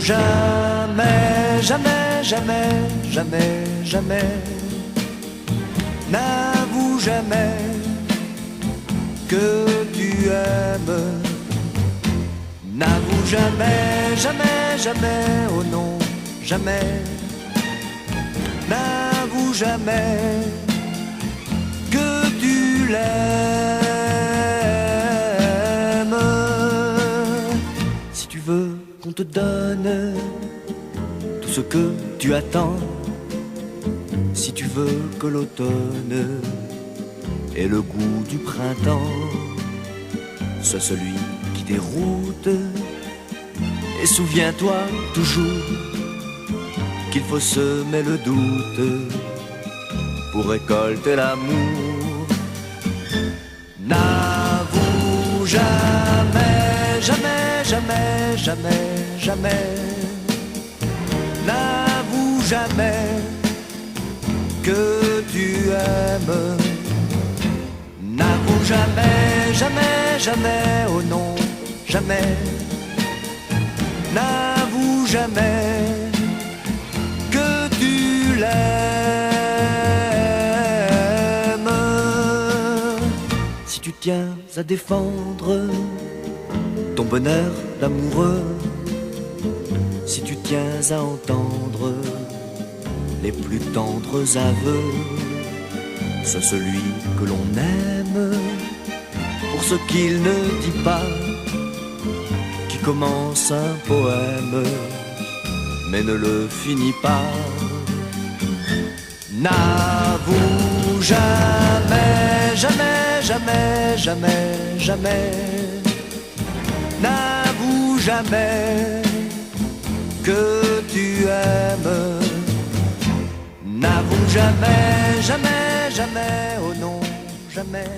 jamais, jamais, jamais, jamais, jamais. N'avoue jamais que tu aimes. N'avoue jamais, jamais, jamais, oh non, jamais. N'avoue jamais que tu l'aimes. Si tu veux qu'on te donne tout ce que tu attends, si tu veux que l'automne ait le goût du printemps, sois celui qui déroute, et souviens-toi toujours qu'il faut semer le doute pour récolter l'amour. N'avoue jamais, jamais, jamais, jamais, jamais. N'avoue jamais que tu aimes. N'avoue jamais, jamais, jamais, oh non, jamais. N'avoue jamais que tu l'aimes. Si tu tiens à défendre ton bonheur d'amoureux, si tu tiens à entendre les plus tendres aveux, sois celui que l'on aime pour ce qu'il ne dit pas, qui commence un poème mais ne le finit pas. N'avoue jamais, jamais, jamais, jamais, jamais. N'avoue jamais que tu aimes. N'avoue jamais, jamais, jamais, oh non, jamais.